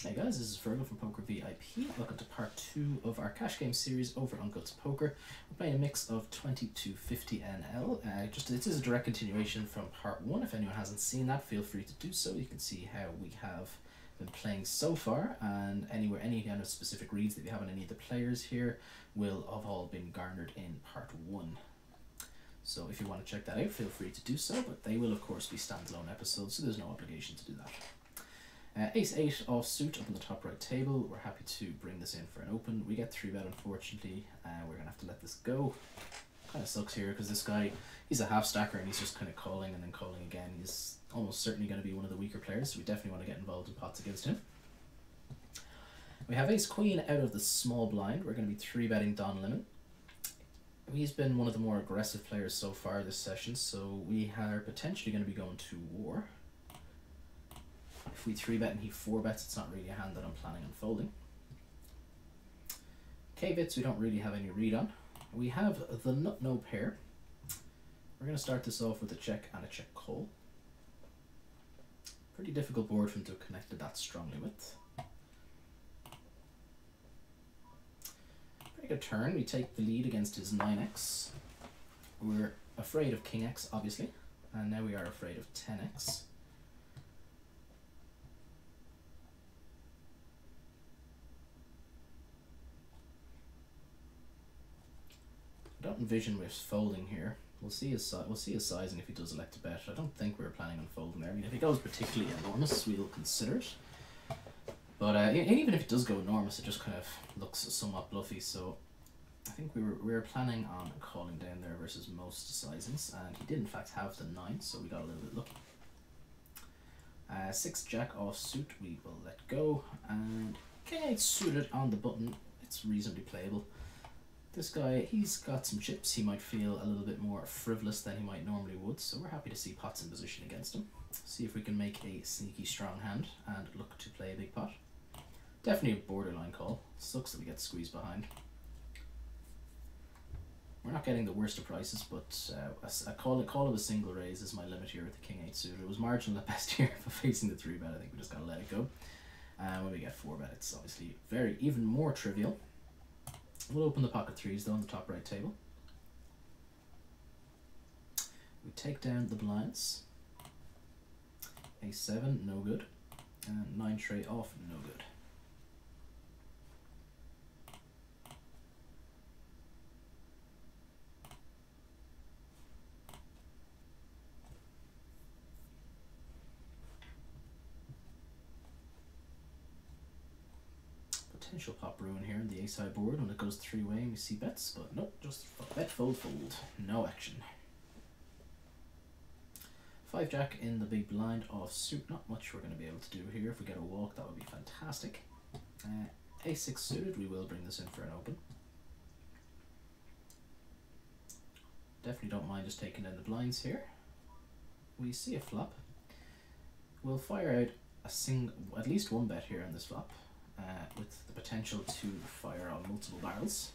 Hey guys, this is Fergal from PokerVIP. Welcome to part 2 of our cash game series over on Guts Poker. We're playing a mix of 20 to 50 NL. This is a direct continuation from part 1. If anyone hasn't seen that, feel free to do so. You can see how we have been playing so far, and any kind of specific reads that we have on any of the players here will have all been garnered in part 1. So if you want to check that out, feel free to do so, but they will of course be standalone episodes, so there's no obligation to do that. Ace-8 offsuit up on the top right table. We're happy to bring this in for an open. We get 3-bet unfortunately. We're going to have to let this go. Kind of sucks here because this guy, he's a half stacker and he's just kind of calling and then calling again. He's almost certainly going to be one of the weaker players, so we definitely want to get involved in pots against him. We have Ace-Queen out of the small blind. We're going to be 3-betting Don Lemon. He's been one of the more aggressive players so far this session, so we are potentially going to be going to war. If we 3-bet and he 4-bets, it's not really a hand that I'm planning on folding. K-bits we don't really have any read on. We have the nut-no pair. We're going to start this off with a check and a check call. Pretty difficult board for him to have connected that strongly with. Pretty good turn. We take the lead against his 9x. We're afraid of King X, obviously, and now we are afraid of 10x. I don't envision we're folding here. We'll see his sizing if he does elect to bet. I don't think we're planning on folding there. I mean, if he goes particularly enormous, we'll consider it. But even if it does go enormous, it just kind of looks somewhat bluffy. So I think we were planning on calling down there versus most sizings, and he did in fact have the 9, so we got a little bit lucky. 6 jack offsuit, we will let go, and King 8 suited on the button. It's reasonably playable. This guy, he's got some chips. He might feel a little bit more frivolous than he might normally would, so we're happy to see pots in position against him. See if we can make a sneaky strong hand and look to play a big pot. Definitely a borderline call. Sucks that we get squeezed behind. We're not getting the worst of prices, but a call of a single raise is my limit here with the King 8 suited. It was marginal at best here, but facing the 3-bet, I think we just gotta let it go. When we get 4-bet, it's obviously even more trivial. We'll open the pocket 3s though on the top right table. We take down the blinds. A7, no good. And 9 tray off, no good. Potential pop ruin here in the ace-high board when it goes 3-way and we see bets, but nope, just bet, fold, fold. No action. 5 jack in the big blind offsuit. Not much we're going to be able to do here. If we get a walk, that would be fantastic. A6 suited, we will bring this in for an open. Definitely don't mind just taking down the blinds here. We see a flop. We'll fire out at least one bet here on this flop. With the potential to fire on multiple barrels.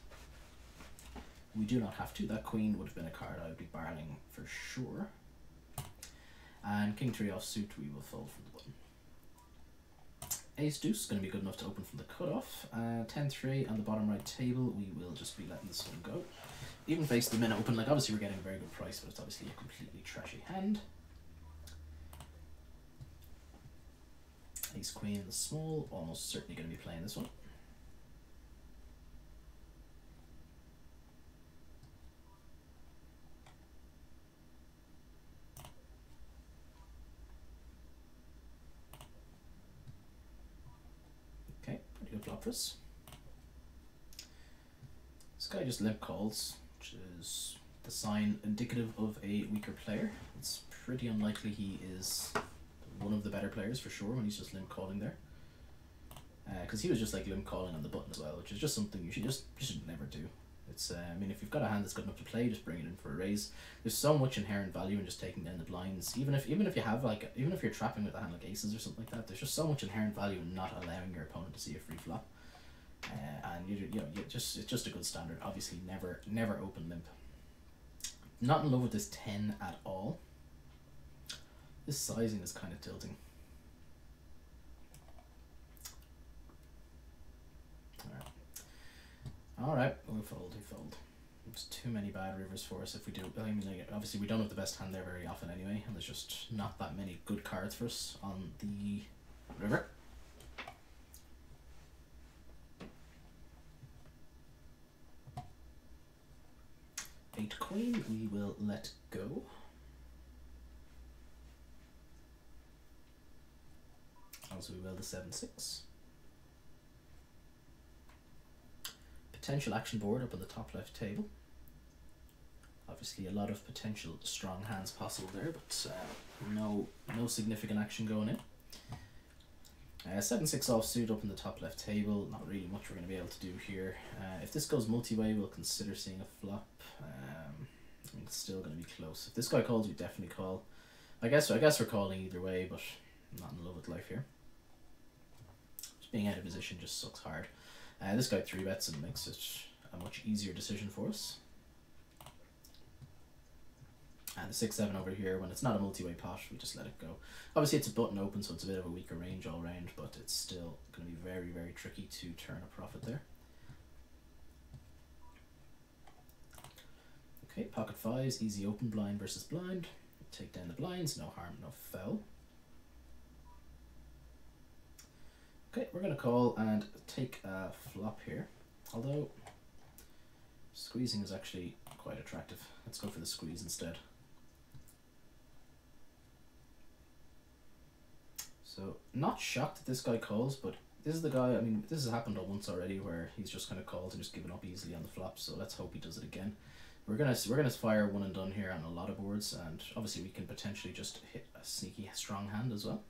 We do not have to. That queen would have been a card I would be barreling for sure. And King 3 offsuit, we will fold from the button. Ace deuce is going to be good enough to open from the cutoff. 10-3 on the bottom right table, we will just be letting this one go. Even face the min open, like obviously we're getting a very good price, but it's obviously a completely trashy hand. Ace queen in the small, almost certainly going to be playing this one. Okay, pretty good flop for us. This guy just limp calls, which is the sign indicative of a weaker player. It's pretty unlikely he is one of the better players for sure when he's just limp calling there, because he was just like limp calling on the button as well, which is just something you should never do. It's I mean, if you've got a hand that's good enough to play, just bring it in for a raise. There's so much inherent value in just taking down the blinds, even if you have even if you're trapping with a hand like aces or something like that. There's just so much inherent value in not allowing your opponent to see a free flop, and it's just a good standard. Obviously, never open limp. Not in love with this 10 at all. This sizing is kind of tilting. Alright, we fold, we fold. There's too many bad rivers for us if we do. I mean, like, obviously we don't have the best hand there very often anyway, and there's just not that many good cards for us on the river. Eight queen, we will let go. As we will the 7-6. Potential action board up on the top left table. Obviously a lot of potential strong hands possible there, but no significant action going in. 7-6 offsuit up in the top left table. Not really much we're going to be able to do here. If this goes multi-way, we'll consider seeing a flop. I mean, it's still going to be close. If this guy calls, we definitely call. I guess we're calling either way, but I'm not in love with life here. Just being out of position just sucks hard. This guy 3-bets and makes it a much easier decision for us. And the 6-7 over here, when it's not a multi-way pot, we just let it go. Obviously it's a button open, so it's a bit of a weaker range all round, but it's still going to be very, very tricky to turn a profit there. Okay, pocket fives, easy open, blind versus blind. Take down the blinds, no harm, no foul. Okay, we're going to call and take a flop here, although squeezing is actually quite attractive. Let's go for the squeeze instead. So, not shocked that this guy calls, but this is the guy, I mean, this has happened once already where he's just kind of called and just given up easily on the flop, so let's hope he does it again. We're gonna fire one and done here on a lot of boards, and obviously we can potentially just hit a sneaky strong hand as well.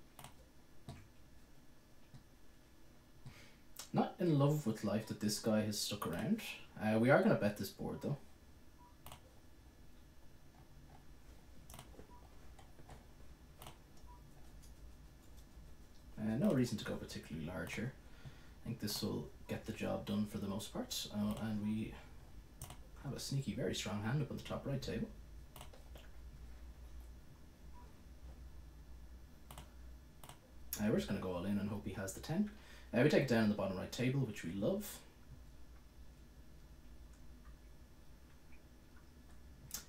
Not in love with life that this guy has stuck around. We are gonna bet this board though. No reason to go particularly large here. I think this will get the job done for the most part, and we have a sneaky, very strong hand up on the top right table. We're just going to go all in and hope he has the 10. We take it down on the bottom right table, which we love.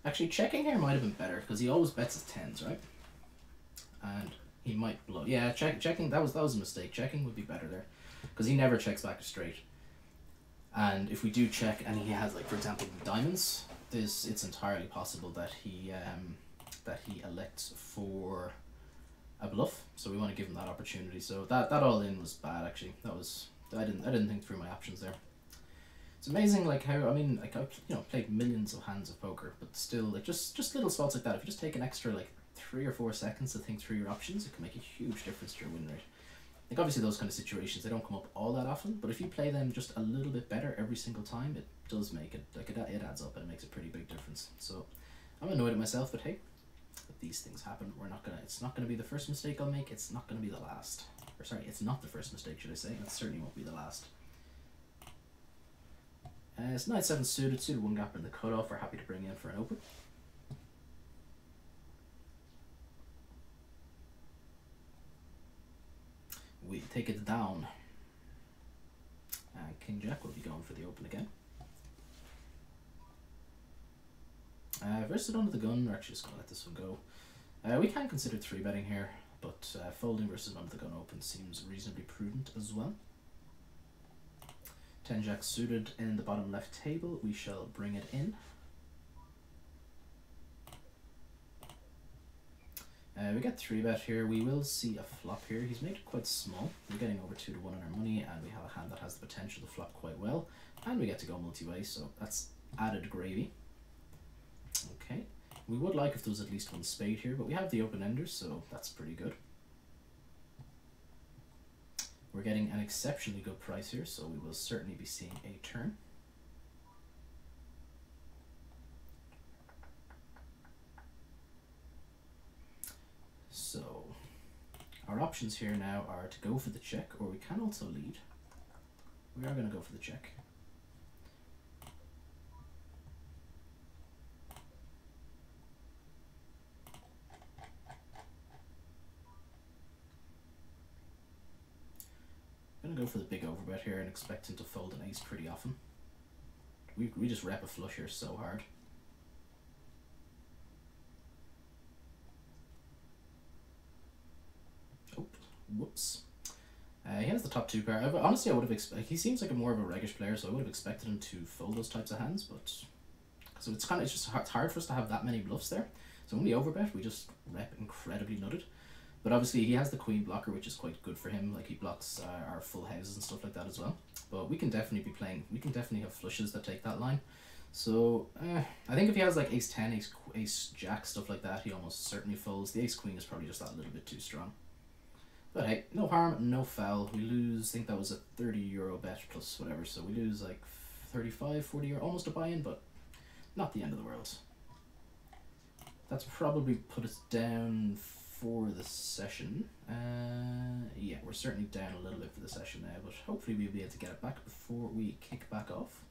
Actually, checking here might have been better, because he always bets his 10s, right? And he might blow. Yeah, checking, that was a mistake. Checking would be better there, because he never checks back straight. And if we do check and he has, like, for example, diamonds, it's entirely possible that he elects for a bluff. So we want to give him that opportunity. So that all in was bad, actually. I didn't think through my options there. It's amazing, like, how, I mean, like, I've, you know, played millions of hands of poker, but still, like, just little spots like that. If you just take an extra, like, 3 or 4 seconds to think through your options, it can make a huge difference to your win rate. Like, obviously those kind of situations, they don't come up all that often, but if you play them just a little bit better every single time, it does make it, like, it adds up and it makes a pretty big difference. So I'm annoyed at myself, but hey, these things happen. It's not gonna be the first mistake I'll make, it's not gonna be the last. Or sorry, it's not the first mistake, should I say, and it certainly won't be the last. It's knight 7 suited, one gap in the cutoff, we're happy to bring in for an open. We take it down. King Jack will be going for the open again. Versus under the gun, we're actually just going to let this one go. We can consider 3-betting here, but folding versus under the gun open seems reasonably prudent as well. 10 Jack suited in the bottom left table, we shall bring it in. We get 3-bet here. We will see a flop here. He's made it quite small. We're getting over 2 to 1 on our money, and we have a hand that has the potential to flop quite well. And we get to go multi-way, so that's added gravy. Okay. We would like if there was at least one spade here, but we have the open enders, so that's pretty good. We're getting an exceptionally good price here, so we will certainly be seeing a turn. So our options here now are to go for the check, or we can also lead. We are going to go for the check. I'm going to go for the big overbet here and expect him to fold an ace pretty often. we just rep a flush here so hard. Oh, whoops. He has the top 2 pair. Honestly, I would have expected. He seems like a more of a reggish player, so I would have expected him to fold those types of hands. But so it's just hard for us to have that many bluffs there. So when we overbet, we just rep incredibly nutted. But obviously, he has the queen blocker, which is quite good for him. Like he blocks our full houses and stuff like that as well. But we can definitely be playing. We can definitely have flushes that take that line. So I think if he has like ace 10, ace jack, stuff like that, he almost certainly folds. The ace queen is probably just that little bit too strong. But hey, no harm, no foul. We lose, I think that was a €30 bet plus whatever, so we lose like 35, 40 euro, almost a buy-in, but not the end of the world. That's probably put us down for the session. Yeah, we're certainly down a little bit for the session now, but hopefully we'll be able to get it back before we kick back off.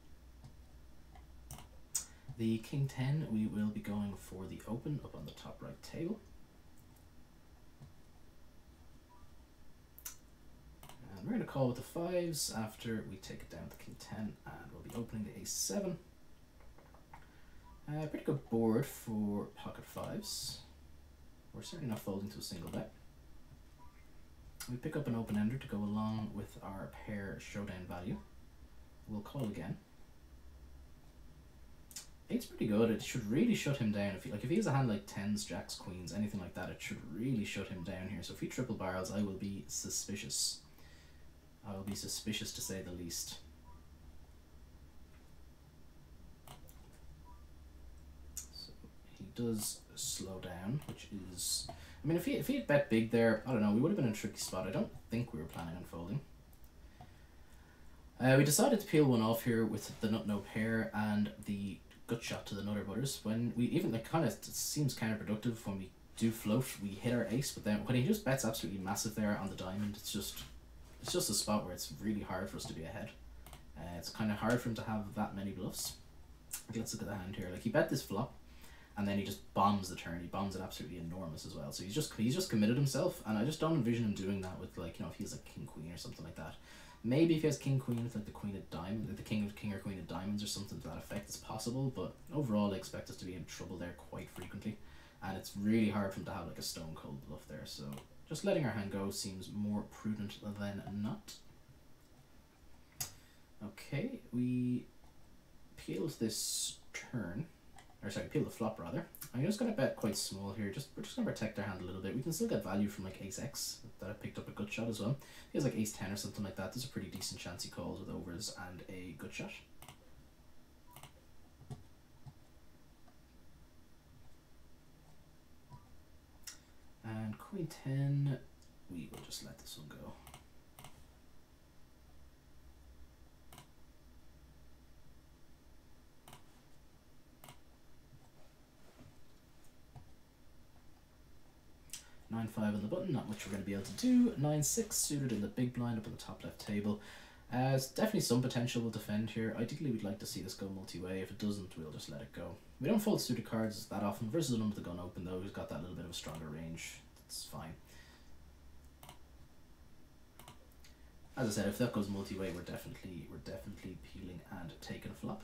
The king 10, we will be going for the open up on the top right table. We're going to call with the 5s after we take it down with the king 10, and we'll be opening the ace 7. Pretty good board for pocket 5s. We're certainly not folding to a single bet. We pick up an open ender to go along with our pair showdown value. We'll call again. 8's pretty good. It should really shut him down. If he has a hand like 10s, jacks, queens, anything like that, it should really shut him down here. So if he triple barrels, I will be suspicious. I will be suspicious to say the least. So he does slow down, which is... I mean, if he had bet big there, I don't know, we would have been in a tricky spot. I don't think we were planning on folding. We decided to peel one off here with the nut no pair and the gut shot to the nutter butters. When we even, like, kind of seems counterproductive when we do float, we hit our ace, but then when he just bets absolutely massive there on the diamond, it's just a spot where it's really hard for us to be ahead. It's kind of hard for him to have that many bluffs. Okay, let's look at the hand here. Like, he bet this flop, and then he just bombs the turn. He bombs it absolutely enormous as well. So he's just committed himself, and I just don't envision him doing that with, like, you know, if he has like king queen or something like that. Maybe if he has king queen with like the queen of diamonds, like the king or queen of diamonds or something to that effect, it's possible. But overall, I expect us to be in trouble there quite frequently, and it's really hard for him to have like a stone cold bluff there. So just letting our hand go seems more prudent than not. Okay, we peeled this turn, or sorry, peeled the flop rather. I'm just going to bet quite small here. We're just going to protect our hand a little bit. We can still get value from like ace X that I picked up a gut shot as well. If he has like ace 10 or something like that, there's a pretty decent chance he calls with overs and a gut shot. And queen 10, we will just let this one go. Nine 5 on the button, not much we're going to be able to do. 9-6 suited in the big blind up on the top left table. There's definitely some potential we'll defend here. Ideally, we'd like to see this go multi-way. If it doesn't, we'll just let it go. We don't fold suited cards that often versus a number with the gun open though. He's got that little bit of a stronger range. It's fine. As I said, if that goes multi-way, we're definitely peeling and taking a flop.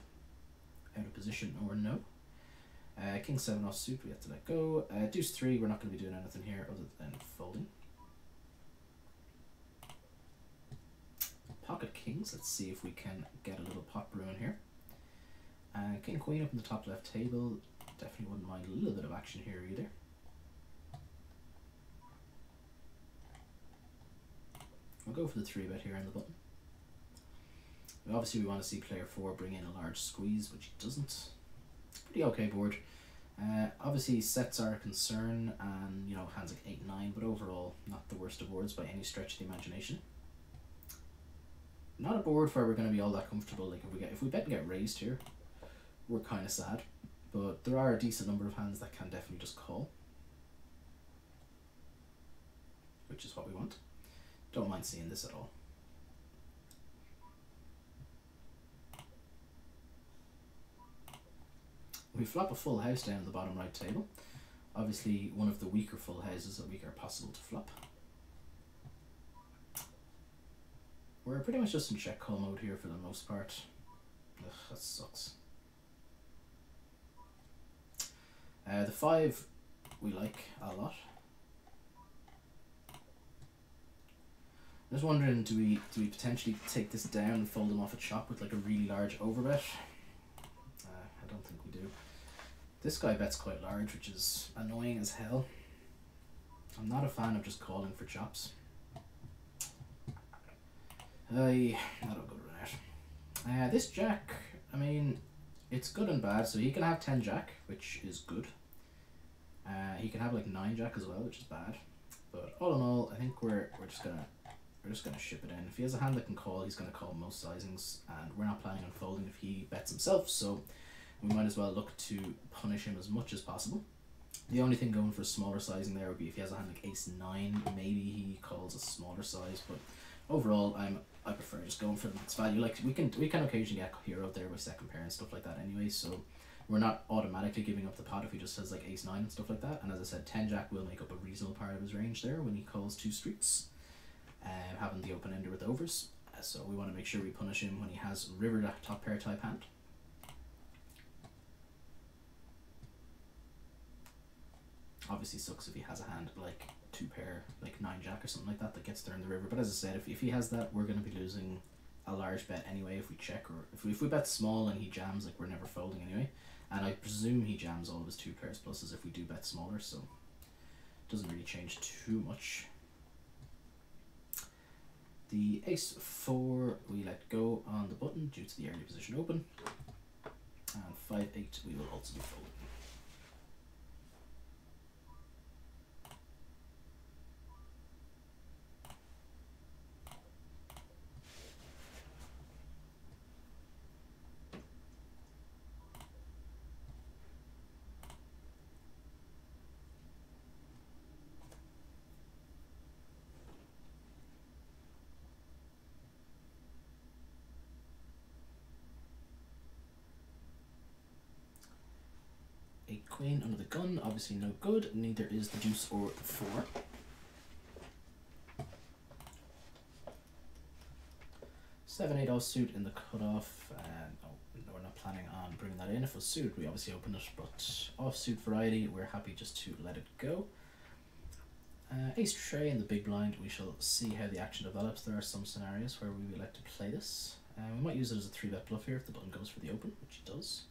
Out of position or no. King 7 off suit, we have to let go. Deuce 3, we're not going to be doing anything here other than folding. Pocket kings, let's see if we can get a little pot brewing here. King Queen up in the top left table, definitely wouldn't mind a little bit of action here either. We'll go for the 3-bet here on the button. Obviously we want to see player 4 bring in a large squeeze, which he doesn't. Pretty okay board. Obviously sets are a concern, and you know, hands like 8 9, but overall not the worst of boards by any stretch of the imagination. Not a board where we're going to be all that comfortable. Like if we bet and get raised here, we're kind of sad, but there are a decent number of hands that can definitely just call, which is what we want. Don't mind seeing this at all. We flop a full house down the bottom right table. Obviously one of the weaker full houses that are possible to flop. We're pretty much just in check call mode here for the most part. Ugh, that sucks. The 5 we like a lot. I'm just wondering, do we potentially take this down and fold him off a chop with like a really large overbet? I don't think we do. This guy bets quite large, which is annoying as hell. I'm not a fan of just calling for chops. That'll go right out. This jack, I mean, it's good and bad. So he can have 10 jack, which is good. He can have like 9 jack as well, which is bad. But all in all, I think we're just gonna ship it in. If he has a hand that can call, he's gonna call most sizings, and we're not planning on folding if he bets himself. So we might as well look to punish him as much as possible. The only thing going for a smaller sizing there would be if he has a hand like ace 9, maybe he calls a smaller size. But overall, I prefer just going for the max value. Like we can occasionally get hero there with second pair and stuff like that anyway. So we're not automatically giving up the pot if he just has like ace 9 and stuff like that. And as I said, 10 jack will make up a reasonable part of his range there when he calls 2 streets, having the open ender with overs. So we want to make sure we punish him when he has river top pair type hand. Obviously sucks if he has a hand like 2 pair, like 9 jack or something like that gets there in the river. But as I said, if he has that, we're going to be losing a large bet anyway if we check, or if we bet small and he jams, like we're never folding anyway. And I presume he jams all of his 2 pairs pluses if we do bet smaller, so it doesn't really change too much. The ace 4 we let go on the button due to the early position open, and 5-8 we will also be folding. Queen under the gun, obviously no good, neither is the deuce or the 4. Seven, 8 offsuit in the cutoff. No, we're not planning on bringing that in. If it was suited, we obviously open it, but offsuit variety, we're happy just to let it go. Ace tray in the big blind, we shall see how the action develops. There are some scenarios where we would like to play this. We might use it as a 3-bet bluff here if the button goes for the open, which it does.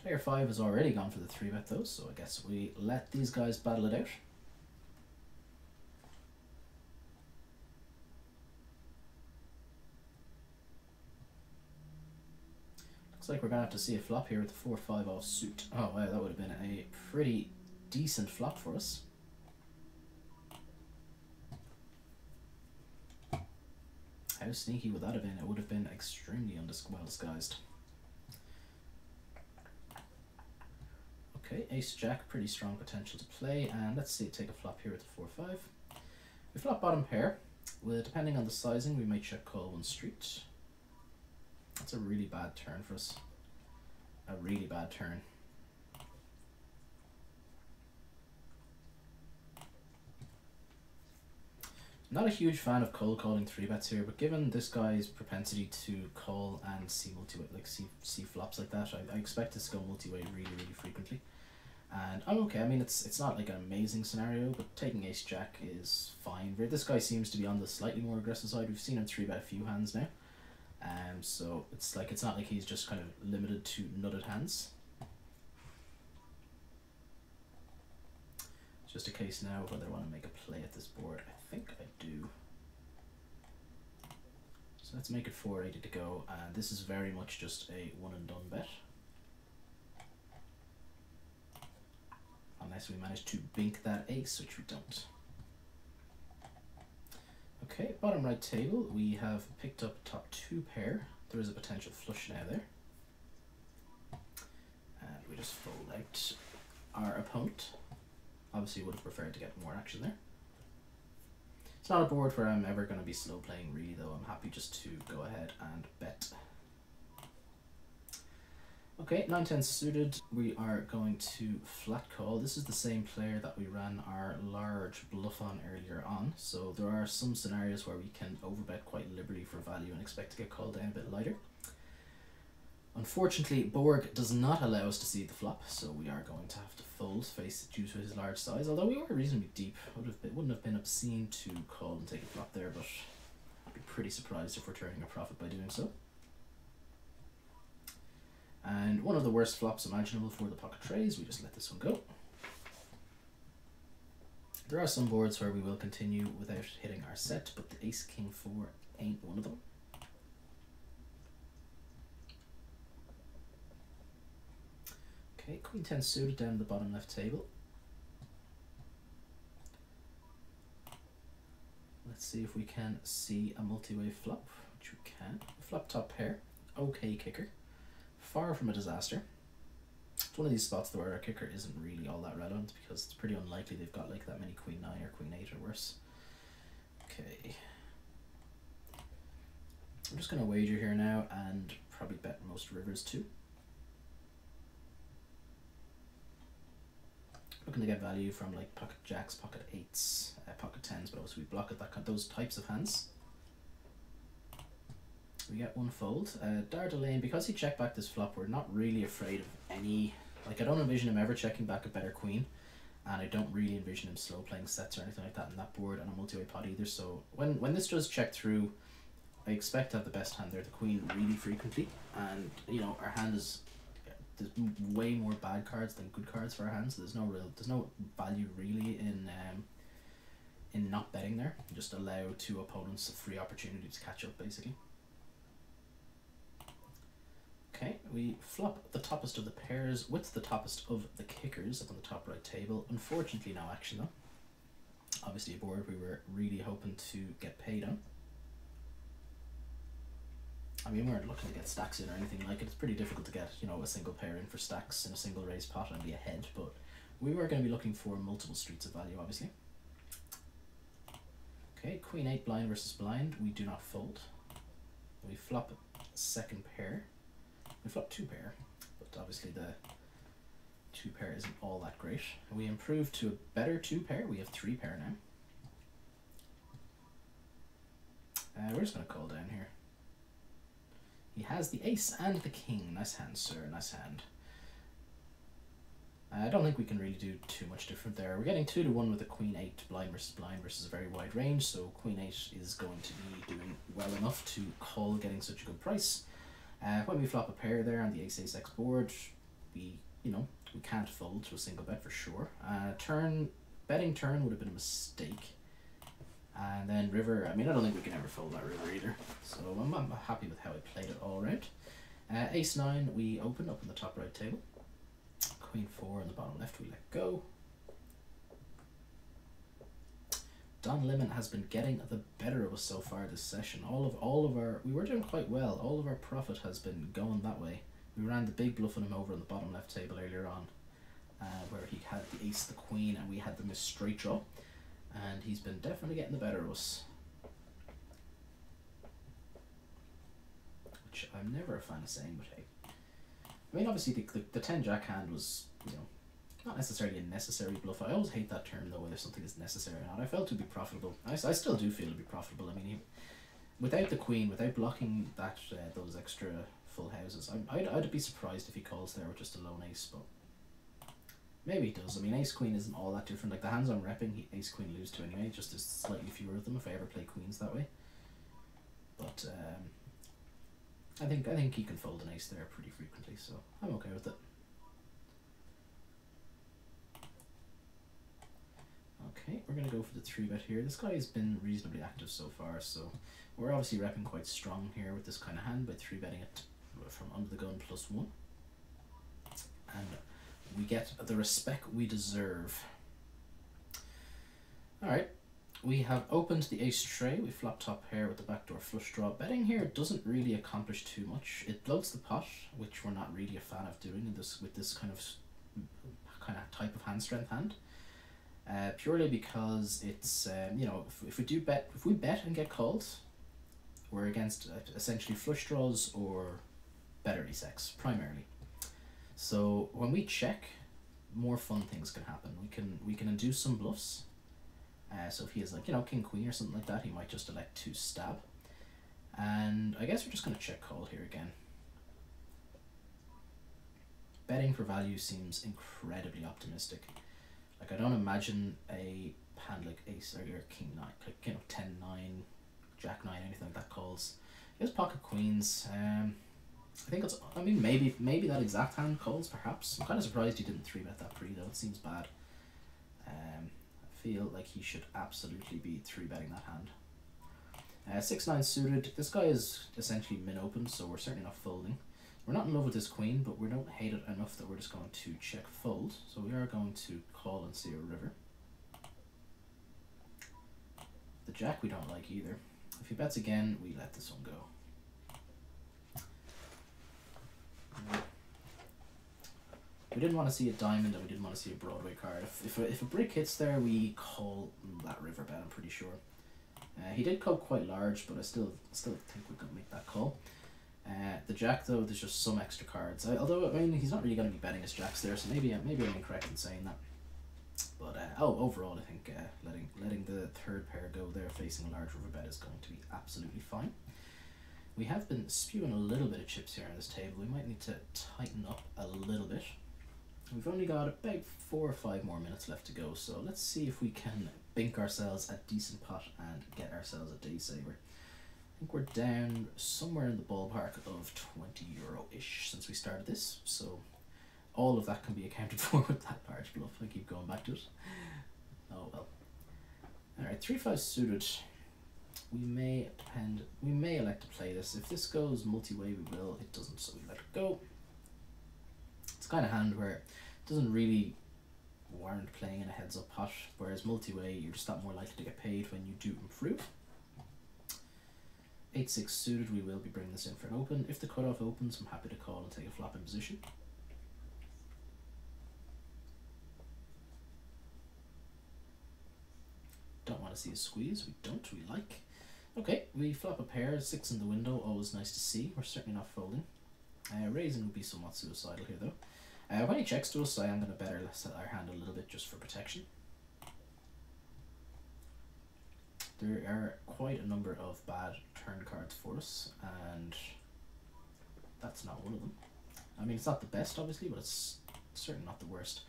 Player 5 has already gone for the 3-bet though, so I guess we let these guys battle it out. Looks like we're going to have to see a flop here with the 4-5 offsuit. Oh wow, that would have been a pretty decent flop for us. How sneaky would that have been? It would have been extremely well disguised. Okay, ace jack, pretty strong potential to play, and let's see, take a flop here with the 4-5. We flop bottom pair. Depending on the sizing, we may check call 1 street. That's a really bad turn for us. A really bad turn. Not a huge fan of cold calling 3-bets here, but given this guy's propensity to call and see multi-way, like see flops like that, I expect this to go multi-way really frequently. And I'm okay. I mean, it's not like an amazing scenario, but taking ace jack is fine. This guy seems to be on the slightly more aggressive side. We've seen him 3-bet a few hands now, so it's not like he's just kind of limited to nutted hands. It's just a case now of whether I want to make a play at this board. I think I do. So let's make it 480 to go, and this is very much just a one and done bet. Unless we manage to bink that ace, which we don't. Okay, bottom right table, we have picked up top 2 pair. There is a potential flush now there. And we just fold out our opponent. Obviously would have preferred to get more action there. It's not a board where I'm ever going to be slow playing really though. I'm happy just to go ahead and bet. Okay, 9-10 suited, we are going to flat call. This is the same player that we ran our large bluff on earlier on, so there are some scenarios where we can overbet quite liberally for value and expect to get called down a bit lighter. Unfortunately, Borg does not allow us to see the flop, so we are going to have to fold face due to his large size, although we were reasonably deep. Wouldn't have been obscene to call and take a flop there, but I'd be pretty surprised if we're turning a profit by doing so. And one of the worst flops imaginable for the pocket trays, we just let this one go. There are some boards where we will continue without hitting our set, but the ace king 4 ain't one of them. Okay, queen 10 suited down the bottom left table. Let's see if we can see a multi-way flop, which we can. Flop top pair, okay kicker. Far from a disaster. It's one of these spots where our kicker isn't really all that relevant because it's pretty unlikely they've got like that many queen 9 or queen 8 or worse. Okay. I'm just going to wager here now and probably bet most rivers too. Looking to get value from like pocket jacks, pocket 8s, pocket 10s, but also we block at those types of hands. We get one fold. Dardalane, because he checked back this flop, we're not really afraid of any, like I don't envision him ever checking back a better queen, and I don't really envision him slow playing sets or anything like that in that board on a multi-way pot either, so when this does check through, I expect to have the best hand there, the queen, really frequently, and you know, our hand is, there's way more bad cards than good cards for our hand, so there's no value really in not betting there. Just allow two opponents a free opportunity to catch up basically. Okay, we flop the toppest of the pairs with the toppest of the kickers up on the top right table. Unfortunately, no action though. Obviously a board we were really hoping to get paid on. I mean, we weren't looking to get stacks in or anything like it. It's pretty difficult to get, you know, a single pair in for stacks in a single raised pot and be ahead, but we were going to be looking for multiple streets of value, obviously. Okay, queen 8 blind versus blind. We do not fold. We flop second pair. We flop 2 pair, but obviously the 2 pair isn't all that great. We improve to a better 2 pair. We have 3 pair now. We're just going to call down here. He has the ace and the king. Nice hand, sir. Nice hand. I don't think we can really do too much different there. We're getting 2-1 with a queen 8 blind versus a very wide range, so queen 8 is going to be doing well enough to call getting such a good price. When we flop a pair there on the ace-ace-x board, we can't fold to a single bet for sure. Betting turn would have been a mistake. And then river, I mean, I don't think we can ever fold that river either. So I'm happy with how I played it all around. Ace 9, we open up on the top right table. Queen 4 on the bottom left, we let go. Don Lemon has been getting the better of us so far this session. We were doing quite well. All of our profit has been going that way. We ran the big bluff on him over on the bottom left table earlier on, where he had the ace, the queen, and we had the missed straight draw. And he's been definitely getting the better of us. Which I'm never a fan of saying, but hey. I mean, obviously the 10 jack hand was, you know, not necessarily a necessary bluff. I always hate that term though, whether something is necessary or not. I felt to be profitable. I still do feel to be profitable. I mean, without the queen, without blocking that those extra full houses, I'd be surprised if he calls there with just a lone ace, but maybe he does. I mean, ace queen isn't all that different. Like the hands I'm repping, ace queen lose to anyway. Just there's slightly fewer of them if I ever play queens that way. But I think he can fold an ace there pretty frequently, so I'm okay with it. Okay, we're going to go for the 3-bet here. This guy has been reasonably active so far, so we're obviously repping quite strong here with this kind of hand by 3-betting it from under the gun +1. And we get the respect we deserve. Alright, we have opened the ace tray. We flop top pair with the backdoor flush draw. Betting here doesn't really accomplish too much. It bloats the pot, which we're not really a fan of doing in this with this kind of type of hand strength hand. Purely because it's you know, if we bet and get called, we're against essentially flush draws or better ace-x primarily. So when we check, more fun things can happen. We can induce some bluffs. So if he has like, you know, king queen or something like that, he might just elect to stab. And I guess we're just going to check call here again. Betting for value seems incredibly optimistic. Like, I don't imagine a hand like ace or king 9, like, you know, 10 9, jack 9, anything like that calls. He has pocket queens. I think it's, I mean, maybe that exact hand calls, perhaps. I'm kind of surprised he didn't 3-bet that pre, though. It seems bad. I feel like he should absolutely be 3-betting that hand. 6-9 suited. This guy is essentially min-open, so we're certainly not folding. We're not in love with this queen, but we don't hate it enough that we're just going to check fold. So we are going to call and see a river. The jack we don't like either. If he bets again, we let this one go. We didn't want to see a diamond and we didn't want to see a Broadway card. If a brick hits there, we call that river bet, I'm pretty sure. He did call quite large, but I still think we're going to make that call. The jack, though, there's just some extra cards. Although, I mean, he's not really going to be betting his jacks there, so maybe I'm incorrect in saying that. But overall, I think letting the third pair go there facing a large river bet is going to be absolutely fine. We have been spewing a little bit of chips here on this table. We might need to tighten up a little bit. We've only got about 4 or 5 more minutes left to go, so let's see if we can bink ourselves a decent pot and get ourselves a day saver. I think we're down somewhere in the ballpark of €20-ish since we started this, so all of that can be accounted for with that large bluff. I keep going back to it. Oh well. Alright, 3-5 suited. We may elect to play this. If this goes multi-way, we will. It doesn't, so we let it go. It's kind of hand where it doesn't really warrant playing in a heads-up pot, whereas multi-way, you're just that more likely to get paid when you do improve. 8-6 suited, we will be bringing this in for an open. If the cutoff opens, I'm happy to call and take a flop in position. Don't want to see a squeeze. We don't. We like. Okay, we flop a pair. 6 in the window. Always nice to see. We're certainly not folding. Raising would be somewhat suicidal here, though. When he checks to us, I am going to better set our hand a little bit just for protection. There are quite a number of bad turn cards for us, and that's not one of them. I mean, it's not the best, obviously, but it's certainly not the worst.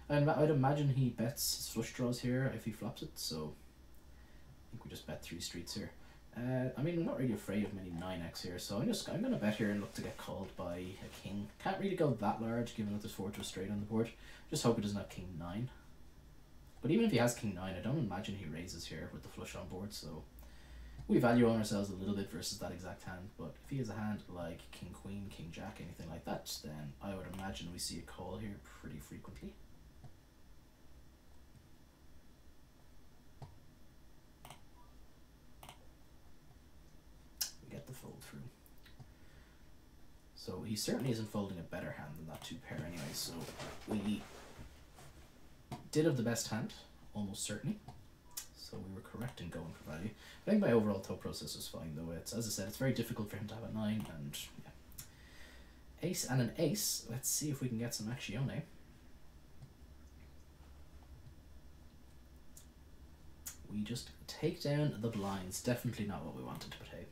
And I'd imagine he bets his flush draws here if he flops it, so I think we just bet 3 streets here. I mean, I'm not really afraid of many 9x here, so I'm going to bet here and look to get called by a king. Can't really go that large, given that there's 4 to a straight on the board. Just hope he doesn't have king 9. But even if he has king 9, I don't imagine he raises here with the flush on board, so we value on ourselves a little bit versus that exact hand. But if he has a hand like king queen, king jack, anything like that, then I would imagine we see a call here pretty frequently. Get the fold through. So he certainly isn't folding a better hand than that 2 pair anyway, so we did have the best hand, almost certainly. So we were correct in going for value. I think my overall thought process was fine, though. It's, as I said, it's very difficult for him to have a 9, and yeah. Ace and an ace. Let's see if we can get some azione. We just take down the blinds. Definitely not what we wanted to play.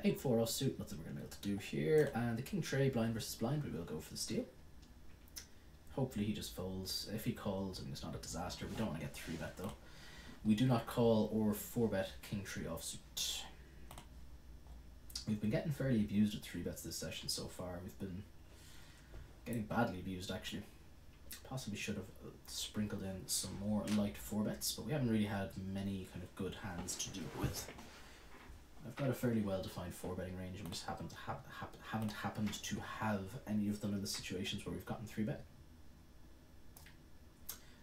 8-4 offsuit, nothing we're going to be able to do here. And the king tray, blind versus blind, we will go for the steal. Hopefully he just folds. If he calls, I mean, it's not a disaster. We don't want to get 3-bet though. We do not call or 4-bet king tree offsuit. We've been getting fairly abused with 3-bets this session so far. We've been getting badly abused, actually. Possibly should have sprinkled in some more light 4-bets, but we haven't really had many kind of good hands to do it with. I've got a fairly well-defined 4-betting range, and we just haven't happened to have any of them in the situations where we've gotten 3-bet.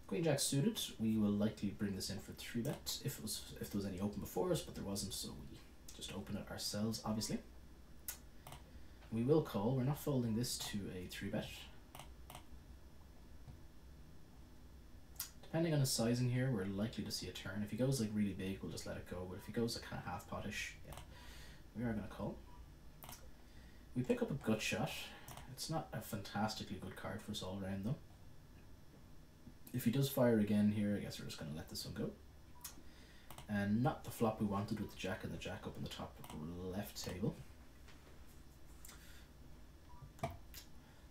Queen jack suited, we will likely bring this in for 3-bet if there was any open before us, but there wasn't, so we just open it ourselves, obviously. We will call. We're not folding this to a 3-bet. Depending on his sizing here, we're likely to see a turn. If he goes like really big, we'll just let it go. But if he goes like kind of half potish, yeah, we are going to call. We pick up a gut shot. It's not a fantastically good card for us all around though. If he does fire again here, I guess we're just going to let this one go. And not the flop we wanted with the jack and the jack up in the top left table.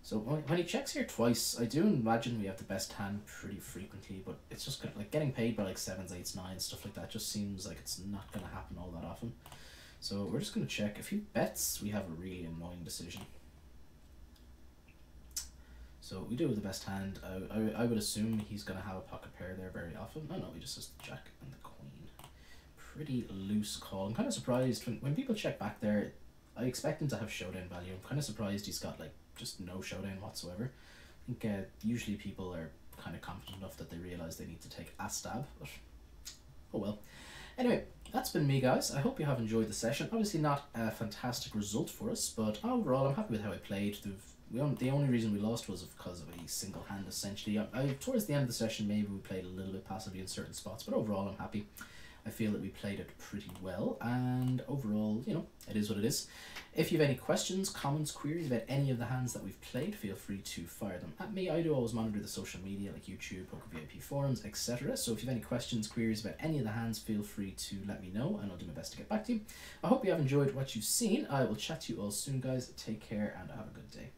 So when he checks here twice, I do imagine we have the best hand pretty frequently, but it's just kind of like getting paid by like 7s, 8s, 9s, stuff like that just seems like it's not going to happen all that often. So we're just going to check. If he bets, we have a really annoying decision. So we do have the best hand. I would assume he's going to have a pocket pair there very often. Oh no, he just has the jack and the queen. Pretty loose call. I'm kind of surprised when people check back there, I expect him to have showdown value. I'm kind of surprised he's got like just no showdown whatsoever. I think usually people are kind of confident enough that they realize they need to take a stab, but oh well. Anyway, that's been me, guys. I hope you have enjoyed the session. Obviously not a fantastic result for us, but overall I'm happy with how I played. The only reason we lost was because of a single hand, essentially. Towards the end of the session, maybe we played a little bit passively in certain spots, but overall I'm happy. I feel that we played it pretty well, and overall, you know, it is what it is. If you have any questions, comments, queries about any of the hands that we've played, feel free to fire them at me. I do always monitor the social media like YouTube, PokerVIP forums, etc. So if you have any questions, queries about any of the hands, feel free to let me know, and I'll do my best to get back to you. I hope you have enjoyed what you've seen. I will chat to you all soon, guys. Take care, and have a good day.